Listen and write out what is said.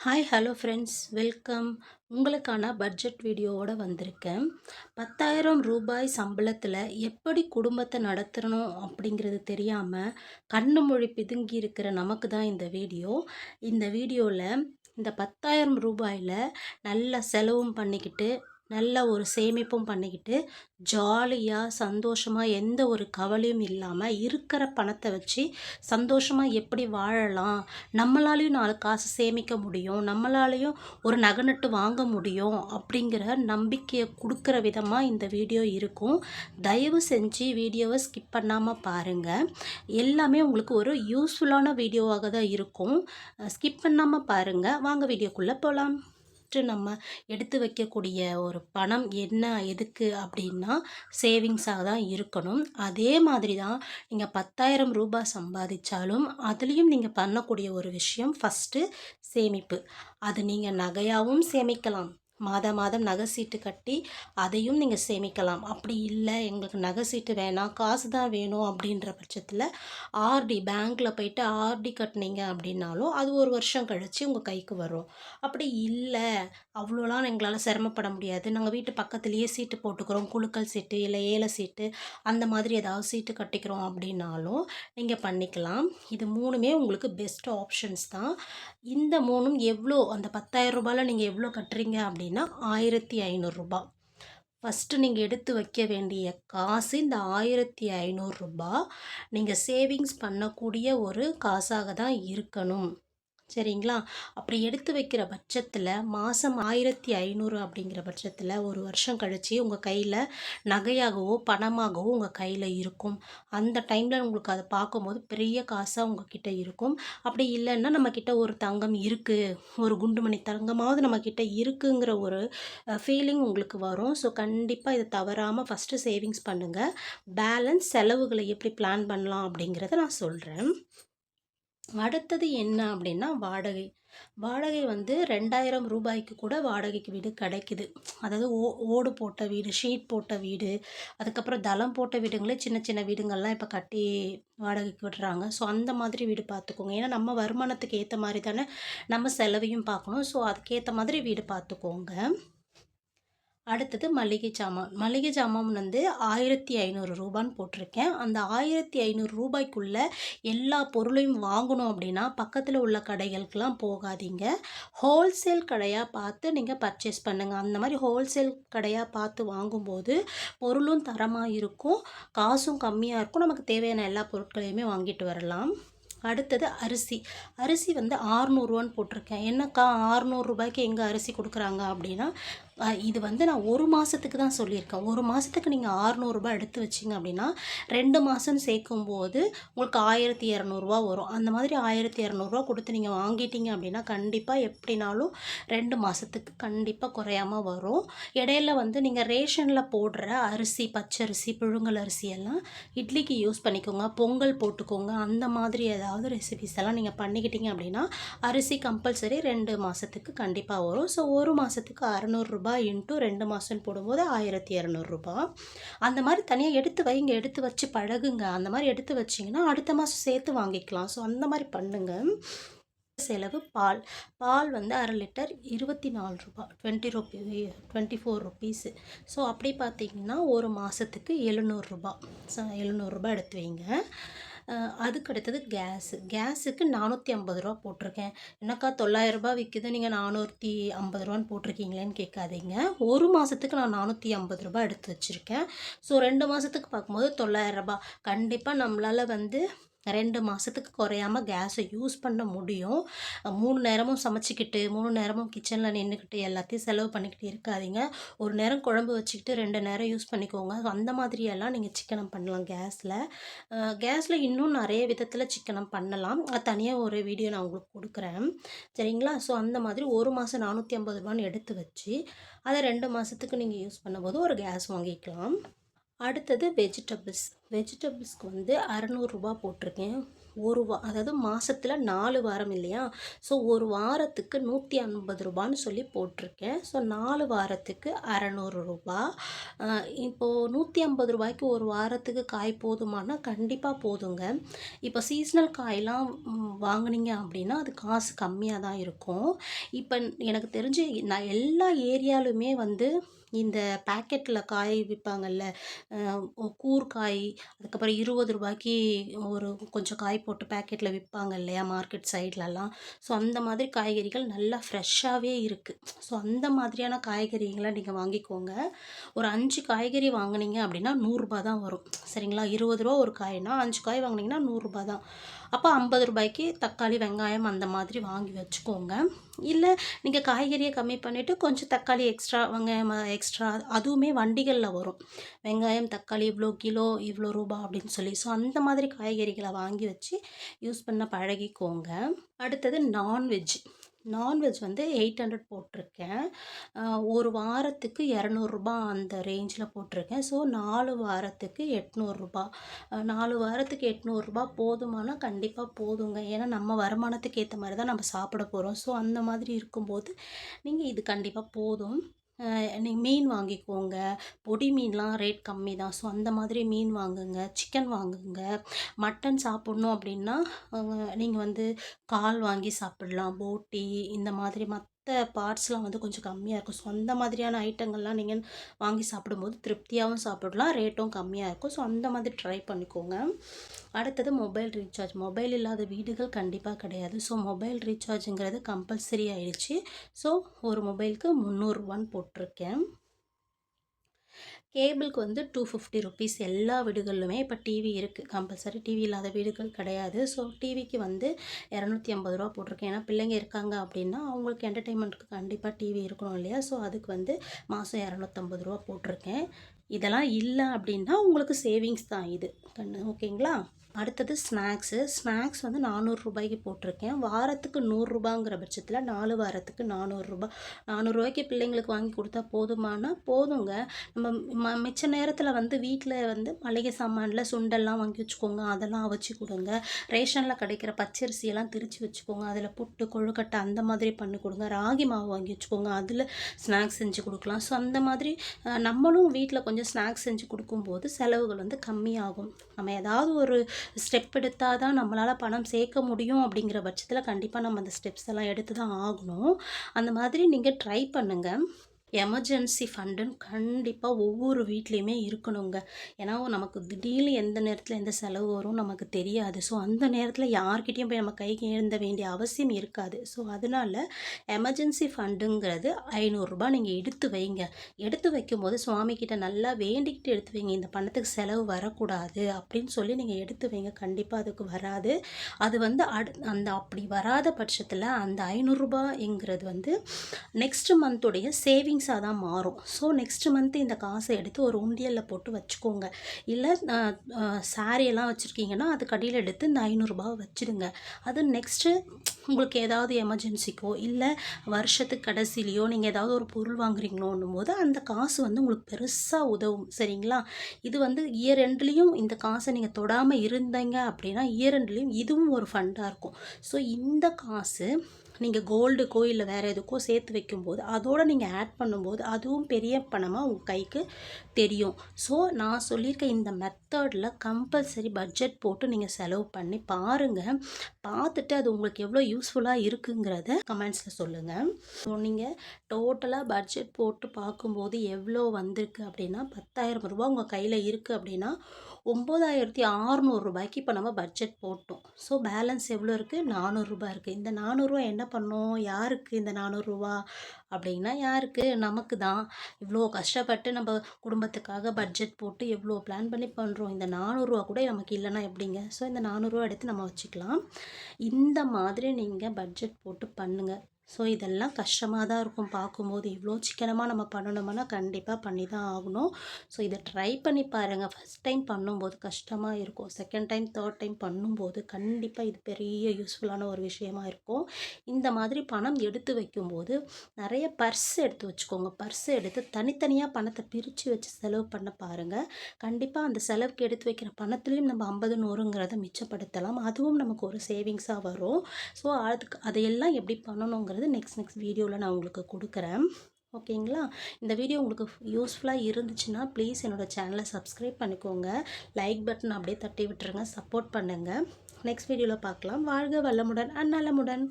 Hi hello friends welcome. உங்களுக்கான budget வீடியோவோட வந்திருக்கேன். 10,000 ரூபாய் சம்பளத்தில் எப்படி குடும்பத்தை நடத்தணும் அப்படிங்கிறது தெரியாமல் கண்ணு மொழி பிதுங்கி இருக்கிற நமக்கு தான் இந்த வீடியோவில் இந்த 10,000 ரூபாயில் நல்ல செலவும் பண்ணிக்கிட்டு நல்ல ஒரு சேமிப்பும் பண்ணிக்கிட்டு ஜாலியாக சந்தோஷமாக எந்த ஒரு கவலையும் இல்லாமல் இருக்கிற பணத்தை வச்சு சந்தோஷமாக எப்படி வாழலாம், நம்மளாலையும் 4 காசு சேமிக்க முடியும், நம்மளாலையும் ஒரு நகை நட்டு வாங்க முடியும் அப்படிங்கிற நம்பிக்கையை கொடுக்குற விதமாக இந்த வீடியோ இருக்கும். தயவு செஞ்சு வீடியோவை ஸ்கிப் பண்ணாமல் பாருங்கள். எல்லாமே உங்களுக்கு ஒரு யூஸ்ஃபுல்லான வீடியோவாக தான் இருக்கும். ஸ்கிப் பண்ணாமல் பாருங்கள். வாங்க வீடியோக்குள்ளே போகலாம். நம்ம எடுத்து வைக்கக்கூடிய ஒரு பணம் என்ன எதுக்கு அப்படின்னா சேவிங்ஸாக தான் இருக்கணும். அதே மாதிரி தான் நீங்கள் 10,000 ரூபாய் சம்பாதிச்சாலும் அதுலேயும் நீங்கள் பண்ணக்கூடிய ஒரு விஷயம் ஃபஸ்ட்டு சேமிப்பு. அது நீங்கள் நகையாகவும் சேமிக்கலாம், மாதம் மாதம் நகை சீட்டு கட்டி அதையும் நீங்கள் சேமிக்கலாம். அப்படி இல்லை எங்களுக்கு நகை சீட்டு வேணாம், காசு தான் வேணும் அப்படின்ற பட்சத்தில் ஆர்டி பேங்க்கில் போயிட்டு ஆர்டி கட்டினீங்க அப்படின்னாலும் அது ஒரு வருஷம் கழித்து உங்கள் கைக்கு வரும். அப்படி இல்லை அவ்வளோலாம் எங்களால் சிரமப்பட முடியாது, நாங்கள் வீட்டு பக்கத்துலேயே சீட்டு போட்டுக்கிறோம், குலுக்கல் சீட்டு இல்லை ஏல சீட்டு அந்த மாதிரி ஏதாவது சீட்டு கட்டிக்கிறோம் அப்படின்னாலும் நீங்கள் பண்ணிக்கலாம். இது மூணுமே உங்களுக்கு பெஸ்ட் ஆப்ஷன்ஸ் தான். இந்த மூணும் எவ்வளோ, அந்த 10,000 ரூபாயில் நீங்கள் எவ்வளோ கட்டுறீங்க அப்படின்னா 1,500 ரூபா. ஃபஸ்ட்டு நீங்கள் எடுத்து வைக்க வேண்டிய காசு இந்த 1,500 ரூபா நீங்கள் சேவிங்ஸ் பண்ணக்கூடிய ஒரு காசாக தான் இருக்கணும். சரிங்களா? அப்படி எடுத்து வைக்கிற பட்சத்தில் மாதம் 1,500 அப்படிங்கிற பட்சத்தில் ஒரு வருஷம் கழித்து உங்கள் கையில் நகையாகவோ பணமாகவோ உங்கள் கையில் இருக்கும். அந்த டைமில் உங்களுக்கு அதை பார்க்கும்போது பெரிய காசாக உங்ககிட்ட இருக்கும். அப்படி இல்லைன்னா நம்மக்கிட்ட ஒரு தங்கம் இருக்குது, ஒரு குண்டுமணி தங்கமாவது நம்மக்கிட்ட இருக்குங்கிற ஒரு ஃபீலிங் உங்களுக்கு வரும். ஸோ கண்டிப்பாக இதை தவறாமல் ஃபஸ்ட்டு சேவிங்ஸ் பண்ணுங்கள். பேலன்ஸ் செலவுகளை எப்படி பிளான் பண்ணலாம் அப்படிங்கிறத நான் சொல்கிறேன். அடுத்தது என்ன அப்படின்னா வாடகை. வாடகை வந்து 2,000 ரூபாய்க்கு கூட வாடகைக்கு வீடு கிடைக்குது. அதாவது ஓடு போட்ட வீடு, ஷீட் போட்ட வீடு, அதுக்கப்புறம் தளம் போட்ட வீடுங்களே சின்ன சின்ன வீடுங்கள்லாம் இப்போ கட்டி வாடகைக்கு விடுறாங்க. ஸோ அந்த மாதிரி வீடு பார்த்துக்கோங்க. ஏன்னா நம்ம வருமானத்துக்கு ஏற்ற மாதிரி தானே நம்ம செலவையும் பார்க்கணும். ஸோ அதுக்கேற்ற மாதிரி வீடு பார்த்துக்கோங்க. அடுத்தது மளிகை சாமான். மளிகை சாமான் வந்து 1,500 ரூபான்னு போட்டிருக்கேன். அந்த 1,500 ரூபாய்க்குள்ளே எல்லா பொருளையும் வாங்கணும் அப்படின்னா பக்கத்தில் உள்ள கடைகளுக்கெல்லாம் போகாதீங்க. ஹோல்சேல் கடையாக பார்த்து நீங்கள் பர்ச்சேஸ் பண்ணுங்கள். அந்த மாதிரி ஹோல்சேல் கடையாக பார்த்து வாங்கும்போது பொருளும் தரமாக இருக்கும், காசும் கம்மியாக இருக்கும், நமக்கு தேவையான எல்லா பொருட்களையுமே வாங்கிட்டு வரலாம். அடுத்தது அரிசி. அரிசி வந்து 600 போட்டிருக்கேன். என்னக்கா 600 ரூபாய்க்கு எங்கே அரிசி கொடுக்குறாங்க அப்படின்னா, இது வந்து நான் ஒரு மாதத்துக்கு தான் சொல்லியிருக்கேன். ஒரு மாதத்துக்கு நீங்கள் 600 எடுத்து வச்சிங்க அப்படின்னா 2 மாதம் சேர்க்கும்போது உங்களுக்கு 1,200 வரும். அந்த மாதிரி 1,200 கொடுத்து நீங்கள் வாங்கிட்டீங்க அப்படின்னா கண்டிப்பாக எப்படினாலும் 2 மாதத்துக்கு கண்டிப்பாக குறையாமல் வரும். இடையில வந்து நீங்கள் ரேஷனில் போடுற அரிசி, பச்சரிசி, புழுங்கல் அரிசி எல்லாம் இட்லிக்கு யூஸ் பண்ணிக்கோங்க, பொங்கல் போட்டுக்கோங்க. அந்த மாதிரி ஏதாவது ரெசிபிஸ் எல்லாம் நீங்கள் பண்ணிக்கிட்டீங்க அப்படின்னா அரிசி கம்பல்சரி 2 மாதத்துக்கு கண்டிப்பாக வரும். ஸோ ஒரு மாதத்துக்கு 600 இன்ட்டு 2 மாதம்னு போடும்போது 1,200 ரூபா. அந்த மாதிரி தனியாக எடுத்து வைங்க, எடுத்து வச்சு பழகுங்க. அந்த மாதிரி எடுத்து வச்சிங்கன்னா அடுத்த மாதம் சேர்த்து வாங்கிக்கலாம். ஸோ அந்த மாதிரி பண்ணுங்கள். செலவு பால். பால் வந்து 1/2 லிட்டர் 24 ரூபா, 24 ருபீஸு. ஸோ அப்படி பார்த்தீங்கன்னா ஒரு மாதத்துக்கு 700 ரூபா. ஸோ 700 ரூபா எடுத்து வைங்க. அதுக்கு அடுத்தது கேஸுக்கு 450 ரூபா போட்டிருக்கேன். என்னக்கா 900 ரூபா விற்கிது, நீங்கள் 450 ரூபான்னு போட்டிருக்கீங்களேன்னு கேட்காதீங்க. ஒரு மாதத்துக்கு நான் 450 ரூபா எடுத்து வச்சுருக்கேன். ஸோ 2 மாதத்துக்கு பார்க்கும்போது 900 ரூபா. கண்டிப்பாக நம்மளால் வந்து 2 மாதத்துக்கு குறையாமல் கேஸை யூஸ் பண்ண முடியும். 3 நேரமும் சமைச்சிக்கிட்டு 3 நேரமும் கிச்சனில் நின்றுக்கிட்டு எல்லாத்தையும் செலவு பண்ணிக்கிட்டு இருக்காதீங்க. ஒரு நேரம் குழம்பு வச்சுக்கிட்டு 2 நேரம் யூஸ் பண்ணிக்கோங்க. அந்த மாதிரியெல்லாம் நீங்கள் சிக்கனம் பண்ணலாம் கேஸில். கேஸில் இன்னும் நிறைய விதத்தில் சிக்கனம் பண்ணலாம். அது தனியாக ஒரு வீடியோ நான் உங்களுக்கு கொடுக்குறேன். சரிங்களா? ஸோ அந்த மாதிரி ஒரு மாதம் 450 ரூபான்னு எடுத்து வச்சு அதை 2 மாதத்துக்கு நீங்கள் யூஸ் பண்ணும்போது ஒரு கேஸ் வாங்கிக்கலாம். அடுத்தது வெஜிடபிள்ஸ்க்கு வந்து 600 ரூபா போட்டிருக்கேன். அதாவது மாசத்துல 4 வாரம் இல்லையா? ஸோ 1 வாரத்துக்கு ரூ. 150ன்னு சொல்லி போட்டிருக்கேன். ஸோ 4 வாரத்துக்கு ரூ. 600. அ இப்போ ரூ. 150க்கு 1 வாரத்துக்கு காய் போதுமானா, கண்டிப்பா போதுங்க. இப்போ சீசனல் காய்லாம் வாங்குனீங்க அப்படின்னா, அது காசு கம்மியா தான் இருக்கும். இப்ப எனக்கு தெரிஞ்சு நான் எல்லா ஏரியாலுமே வந்து இந்த பாக்கெட்ல காய் விப்பாங்கல்ல, கூர்காய், அதுக்கப்புறம் ரூ. 20க்கு ஒரு கொஞ்சம் காய் போட்டு பாக்கெட்ல விப்பாங்க இல்லையா? மார்க்கெட் சைட்லலாம். ஸோ அந்த மாதிரி காய்கறிகள் நல்லா ஃப்ரெஷ்ஷாவே இருக்கு. ஸோ அந்த மாதிரியான காய்கறிகள நீங்க வாங்கிக்கோங்க. ஒரு 5 காய்கறி வாங்குனீங்க அப்படின்னா ரூ. 100 தான் வரும். சரிங்களா? ரூ. 20 ஒரு காய்னா 5 காய் வாங்குனீங்கன்னா ரூ. 100 தான். அப்போ ரூ. 50க்கு தக்காளி, வெங்காயம் அந்த மாதிரி வாங்கி வச்சுக்கோங்க. இல்ல நீங்க காய்கறிய கம்மி பண்ணிட்டு கொஞ்சம் தக்காளி எக்ஸ்ட்ரா, வெங்காயம் எக்ஸ்ட்ரா, அதுவுமே வண்டிகள்ல வரும். வெங்காயம், தக்காளி இவ்ளோ கிலோ, இவ்ளோ ரூபா அப்படின்னு சொல்லி. ஸோ அந்த மாதிரி காய்கறிகள வாங்கி வச்சு யூஸ் பண்ண பழகிக்கோங்க. அடுத்தது நான்வெஜ். நான்வெஜ் வந்து 800 போட்டிருக்கேன். ஒரு வாரத்துக்கு ரூ. 200 அந்த ரேஞ்சில போட்டிருக்கேன். ஸோ 4 வாரத்துக்கு ரூ. 800. 4 வாரத்துக்கு ரூ. 800 போதுமானா, கண்டிப்பா போதுங்க. ஏன்னா நம்ம வருமானத்துக்கு ஏத்த மாரி தான் நம்ம சாப்பிட போறோம். ஸோ அந்த மாதிரி இருக்கும்போது, நீங்க இது கண்டிப்பா போதும். நீங்க மீன் வாங்கிக்கோங்க. பொடி மீன்லாம் ரேட் கம்மி தான். ஸோ அந்த மாதிரி மீன் வாங்குங்க. சிக்கன் வாங்குங்க. மட்டன் சாப்பிட்ணும் அப்படின்னா, நீங்க வந்து கால் வாங்கி சாப்பிடலாம். போட்டி இந்த மாதிரி மத்த பார்ட்ஸ்லாம் வந்து கொஞ்சம் கம்மியா இருக்கும். ஸோ அந்த மாதிரியான ஐட்டங்கள்லாம் நீங்க வாங்கி சாப்பிடும்போது திருப்தியாவும் சாப்பிடலாம். ரேட்டும் கம்மியா இருக்கும். ஸோ அந்த மாதிரி ட்ரை பண்ணிக்கோங்க. அடுத்தது மொபைல் ரீசார்ஜ். மொபைல் இல்லாத வீடுகள் கண்டிப்பா கிடையாது. ஸோ மொபைல் ரீசார்ஜுங்கிறது கம்பல்சரி ஆயிடுச்சு. ஸோ ஒரு மொபைலுக்கு ரூ. 300ன்னு போட்டிருக்கேன். கேபிளுக்கு வந்து ₹250 எல்லா வீடுகள்லுமே இப்போ டிவி இருக்குது. கம்பல்சரி டிவி இல்லாத வீடுகள் கிடையாது. ஸோ டிவிக்கு வந்து ரூ. 250 போட்டிருக்கேன். ஏன்னா பிள்ளைங்க இருக்காங்க அப்படின்னா, அவங்களுக்கு என்டர்டெயின்மெண்ட்டுக்கு கண்டிப்பாக டிவி இருக்கணும் இல்லையா? ஸோ அதுக்கு வந்து மாதம் ரூ. 250 போட்டிருக்கேன். இதெல்லாம் இல்ல அப்படின்னா, உங்களுக்கு சேவிங்ஸ் தான் இது. ஓகேங்களா? அடுத்தது ஸ்நாக்ஸு. ஸ்நாக்ஸ் வந்து ரூ. 400க்கு போட்டிருக்கேன். வாரத்துக்கு ரூ. 100ங்கிற பட்சத்தில 4 வாரத்துக்கு ரூ. 400. ரூ. 400க்கு பிள்ளைங்களுக்கு வாங்கி கொடுத்தா போதுமானா, போதுங்க. நம்ம மிச்ச நேரத்தில வந்து வீட்ல வந்து மளிகை சாமான்ல சுண்டல்லாம் வாங்கி வச்சுக்கோங்க. அதெல்லாம் அவிச்சு கொடுங்க. ரேஷன்ல கிடைக்கிற பச்சரிசியெல்லாம் திரிச்சு வச்சுக்கோங்க. அதில புட்டு, கொழுக்கட்டை அந்த மாதிரி பண்ணி கொடுங்க. ராகி மாவு வாங்கி வச்சுக்கோங்க. அதில ஸ்நாக்ஸ் செஞ்சு கொடுக்கலாம். ஸோ அந்த மாதிரி நம்மளும் வீட்ல கொஞ்சம் ஸ்நாக்ஸ் செஞ்சு கொடுக்கும்போது செலவுகள் வந்து கம்மியாகும். நம்ம ஏதாவது ஒரு ஸ்டெப் எடுத்தா தான் நம்மளால பணம் சேர்க்க முடியும் அப்படிங்கிற பட்சத்தில கண்டிப்பா நம்ம அந்த ஸ்டெப்ஸ் எல்லாம் எடுத்து தான் ஆகணும். அந்த மாதிரி நீங்க ட்ரை பண்ணுங்க. எமர்ஜென்சி ஃபண்டுன்னு கண்டிப்பா ஒவ்வொரு வீட்லயுமே இருக்கணுங்க. ஏன்னா நமக்கு திடீர்னு எந்த நேரத்தில எந்த செலவு வரும் நமக்கு தெரியாது. ஸோ அந்த நேரத்தில யார்கிட்டயும் போய் நம்ம கைக்கு ஏந்த வேண்டிய அவசியம் இருக்காது. ஸோ அதனால எமர்ஜென்சி ஃபண்டுங்கிறது ரூ. 500 நீங்க எடுத்து வைங்க. எடுத்து வைக்கும்போது சுவாமிகிட்ட நல்லா வேண்டிக்கிட்டு எடுத்து வைங்க. இந்த பணத்துக்கு செலவு வரக்கூடாது அப்படின்னு சொல்லி நீங்க எடுத்து வைங்க. கண்டிப்பா அதுக்கு வராது. அது வந்து அந்த அப்படி வராத பட்சத்தில அந்த ரூ. 500ங்கிறது வந்து நெக்ஸ்ட் மந்த்துடைய சேவிங்ஸா தான் மாறும். ஸோ நெக்ஸ்ட் மந்த் இந்த காசை எடுத்து ஒரு உண்டியல்ல போட்டு வச்சுக்கோங்க. இல்ல சாரி எல்லாம் வச்சிருக்கீங்கன்னா, அதுக்கு அடியில எடுத்து இந்த ரூ. 500 வச்சுடுங்க. அது நெக்ஸ்ட்டு உங்களுக்கு ஏதாவது எமர்ஜென்சிக்கோ, இல்ல வருஷத்துக்கு கடைசியிலயோ நீங்க ஏதாவது ஒரு பொருள் வாங்குறீங்களோன்னும்போது, அந்த காசு வந்து உங்களுக்கு பெருசா உதவும். சரிங்களா? இது வந்து இயர் எண்ட்லயும் இந்த காசை நீங்க தொடாம இருந்தீங்க அப்படின்னா, இயர் எண்ட்லயும் இதுவும் ஒரு ஃபண்டா இருக்கும். ஸோ இந்த காசு நீங்க கோல்டுக்கோ, இல்ல வேற எதுக்கோ சேர்த்து வைக்கும்போது, அதோட நீங்க ஆட் பண்ணும்போது, அதுவும் பெரிய பணமா உங்க கைக்கு தெரியும். ஸோ நான் சொல்லியிருக்க இந்த மெத்தட்ல கம்பல்சரி பட்ஜெட் போட்டு நீங்க செலவு பண்ணி பாருங்க. பார்த்துட்டு அது உங்களுக்கு எவ்வளோ யூஸ்ஃபுல்லா இருக்குங்கிறத கமெண்ட்ஸ்ல சொல்லுங்க. ஸோ நீங்க டோட்டலா பட்ஜெட் போட்டு பார்க்கும்போது எவ்வளோ வந்திருக்கு அப்படின்னா, ரூ. 10,000 உங்க கையில இருக்கு அப்படின்னா, ரூ. 9,600 இப்போ நம்ம பட்ஜெட் போட்டோம். ஸோ பேலன்ஸ் எவ்வளோ இருக்கு? ரூ. 400 இருக்கு. இந்த ரூ. 400 என்ன பண்ணோம்? யாருக்கு இந்த ரூ. 400 அப்படின்னா, யாருக்கு? நமக்கு தான். இவ்வளோ கஷ்டப்பட்டு நம்ம குடும்பத்துக்காக பட்ஜெட் போட்டு எவ்வளோ பிளான் பண்ணி பண்ணுறோம். இந்த ரூ. 400 கூட நமக்கு இல்லைன்னா எப்படிங்க? ஸோ இந்த ரூ. 400 எடுத்து நம்ம வச்சுக்கலாம். இந்த மாதிரி நீங்க பட்ஜெட் போட்டு பண்ணுங்க. ஸோ இதெல்லாம் கஷ்டமாக தான் இருக்கும் பார்க்கும்போது. இவ்வளோ சிக்கனமாக நம்ம பண்ணணுமானா கண்டிப்பாக பண்ணி தான் ஆகணும். ஸோ இதை ட்ரை பண்ணி பாருங்கள். ஃபஸ்ட் டைம் பண்ணும்போது கஷ்டமாக இருக்கும். செகண்ட் டைம், தேர்ட் டைம் பண்ணும்போது கண்டிப்பாக இது பெரிய யூஸ்ஃபுல்லான ஒரு விஷயமா இருக்கும். இந்த மாதிரி பணம் எடுத்து வைக்கும்போது நிறைய பர்ஸ் எடுத்து வச்சுக்கோங்க. பர்ஸ் எடுத்து தனித்தனியாக பணத்தை பிரித்து வச்சு செலவு பண்ண பாருங்கள். கண்டிப்பாக அந்த செலவுக்கு எடுத்து வைக்கிற பணத்துலேயும் நம்ம 50, 100ங்கிறத மிச்சப்படுத்தலாம். அதுவும் நமக்கு ஒரு சேவிங்ஸாக வரும். ஸோ அதையெல்லாம் எப்படி பண்ணணுங்கிறது நெக்ஸ்ட் வீடியோவில் நான் உங்களுக்கு கொடுக்குறேன். ஓகேங்களா? இந்த வீடியோ உங்களுக்கு யூஸ்ஃபுல்லாக இருந்துச்சுன்னா ப்ளீஸ் என்னோடய சேனலை சப்ஸ்கிரைப் பண்ணிக்கோங்க. லைக் பட்டன் அப்படியே தட்டி விட்டுருங்க. சப்போர்ட் பண்ணுங்கள். நெக்ஸ்ட் வீடியோவில் பார்க்கலாம். வாழ்க வளமுடன், நலமுடன்.